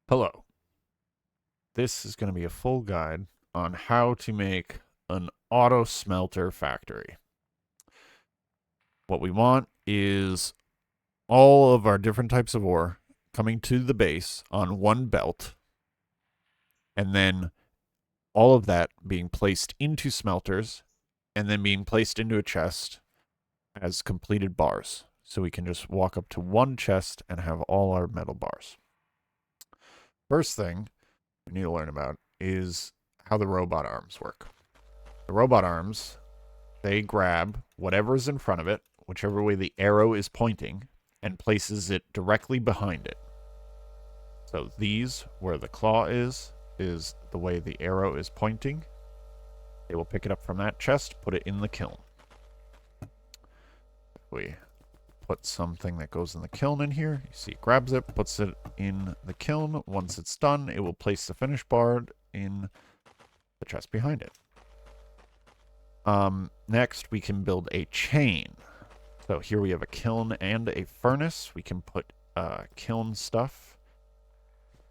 Hello. This is going to be a full guide on how to make an auto smelter factory. What we want is all of our different types of ore coming to the base on one belt, and then all of that being placed into smelters and then being placed into a chest as completed bars. So we can just walk up to one chest and have all our metal bars. First thing we need to learn about is how the robot arms work. The robot arms, they grab whatever is in front of it, whichever way the arrow is pointing, and places it directly behind it. So these, where the claw is the way the arrow is pointing. They will pick it up from that chest, put it in the kiln. We put something that goes in the kiln in here. You see it grabs it, puts it in the kiln. Once it's done, it will place the finished bar in the chest behind it. Next, we can build a chain. So here we have a kiln and a furnace. We can put kiln stuff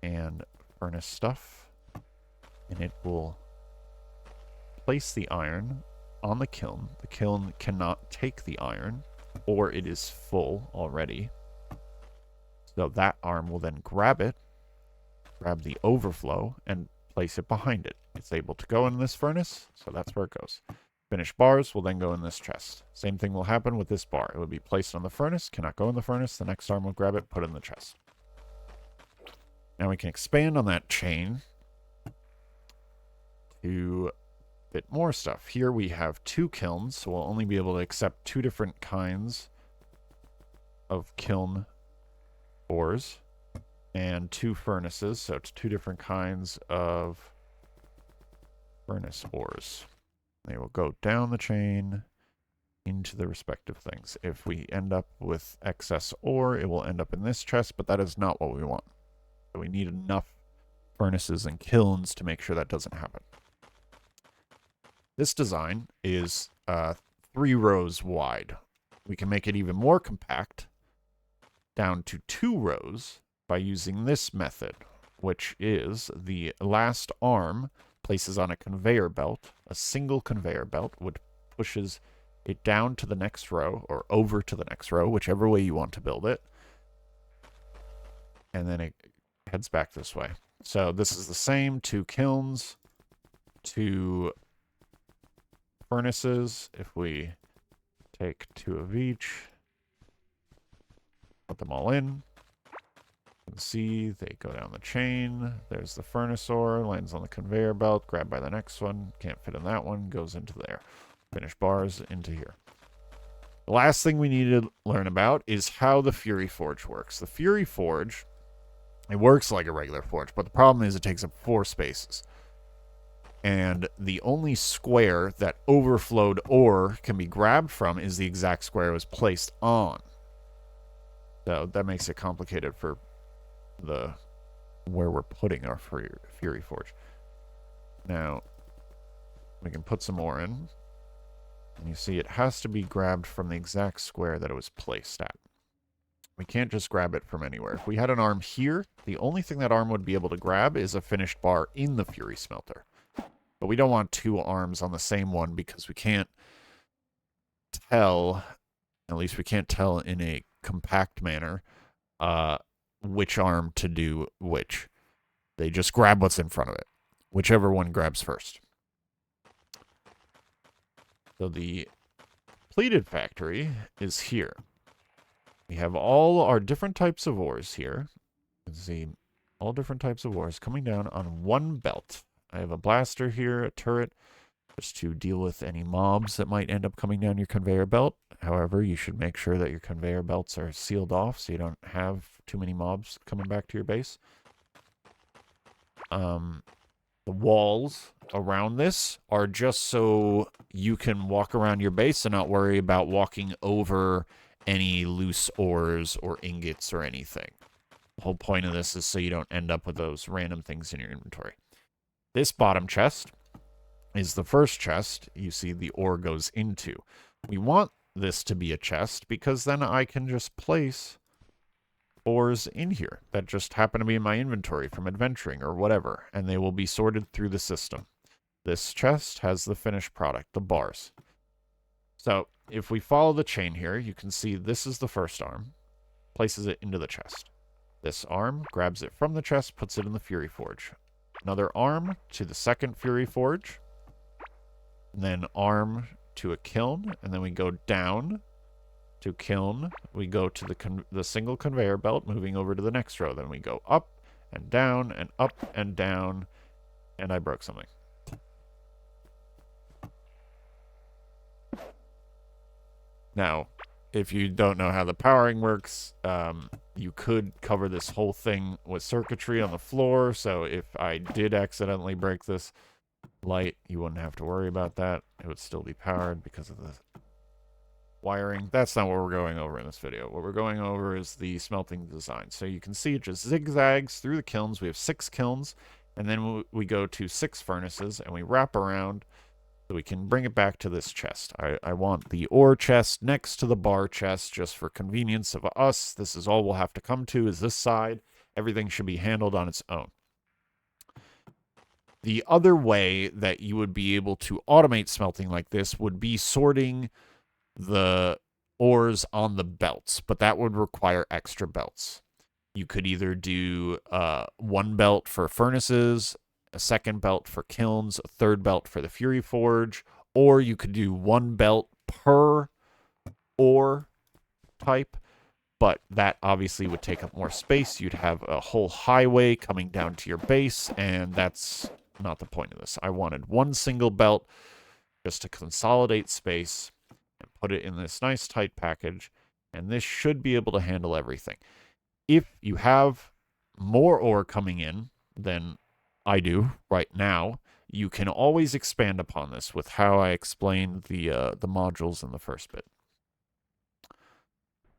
and furnace stuff, and it will place the iron on the kiln. The kiln cannot take the iron, or it is full already. So that arm will then grab it, grab the overflow, and place it behind it. It's able to go in this furnace, so that's where it goes. Finished bars will then go in this chest. Same thing will happen with this bar. It will be placed on the furnace, cannot go in the furnace. The next arm will grab it, put it in the chest. Now we can expand on that chain to fit more stuff. Here we have two kilns, so we'll only be able to accept two different kinds of kiln ores, and two furnaces, so it's two different kinds of furnace ores. They will go down the chain into the respective things. If we end up with excess ore, it will end up in this chest, but that is not what we want. So we need enough furnaces and kilns to make sure that doesn't happen. This design is 3 rows wide. We can make it even more compact, down to 2 rows, by using this method, which is the last arm places on a conveyor belt, a single conveyor belt, which pushes it down to the next row, or over to the next row, whichever way you want to build it. And then it heads back this way. So this is the same, 2 kilns, 2 furnaces. If we take 2 of each, put them all in, you can see they go down the chain. There's the furnace ore, lands on the conveyor belt, grabbed by the next one, can't fit in that one, goes into there. Finished bars into here. The last thing we need to learn about is how the Fury Forge works. The Fury Forge, it works like a regular forge, but the problem is it takes up 4 spaces. And the only square that overflowed ore can be grabbed from is the exact square it was placed on. So that makes it complicated for where we're putting our Fury Forge. Now, we can put some more in. And you see it has to be grabbed from the exact square that it was placed at. We can't just grab it from anywhere. If we had an arm here, the only thing that arm would be able to grab is a finished bar in the Fury Smelter. But we don't want 2 arms on the same one because we can't tell, at least we can't tell in a compact manner, which arm to do which. They just grab what's in front of it, whichever one grabs first. So the pleated factory is here. We have all our different types of ores here. You can see all different types of ores coming down on one belt. I have a blaster here, a turret, just to deal with any mobs that might end up coming down your conveyor belt. However, you should make sure that your conveyor belts are sealed off so you don't have too many mobs coming back to your base. The walls around this are just so you can walk around your base and not worry about walking over any loose ores or ingots or anything. The whole point of this is so you don't end up with those random things in your inventory. This bottom chest is the first chest you see the ore goes into. We want this to be a chest because then I can just place ores in here that just happen to be in my inventory from adventuring or whatever, and they will be sorted through the system. This chest has the finished product, the bars. So if we follow the chain here, you can see this is the first arm, places it into the chest. This arm grabs it from the chest, puts it in the Fury Forge. Another arm to the second Fury Forge, and then arm to a kiln, and then we go down to kiln. We go to the single conveyor belt, moving over to the next row. Then we go up and down and up and down, and I broke something. Now, if you don't know how the powering works, you could cover this whole thing with circuitry on the floor, so if I did accidentally break this light, you wouldn't have to worry about that. It would still be powered because of the wiring. That's not what we're going over in this video. What we're going over is the smelting design. So you can see it just zigzags through the kilns. We have 6 kilns, and then we go to 6 furnaces, and we wrap around so we can bring it back to this chest. I want the ore chest next to the bar chest just for convenience of us. This is all we'll have to come to is this side. Everything should be handled on its own. The other way that you would be able to automate smelting like this would be sorting the ores on the belts, but that would require extra belts. You could either do one belt for furnaces, a second belt for kilns, a third belt for the Fury Forge, or you could do one belt per ore type, but that obviously would take up more space. You'd have a whole highway coming down to your base, and that's not the point of this. I wanted one single belt just to consolidate space and put it in this nice tight package, and this should be able to handle everything. If you have more ore coming in than I do right now, you can always expand upon this with how I explained the modules in the first bit.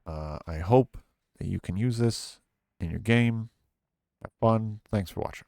I hope that you can use this in your game. Have fun. Thanks for watching.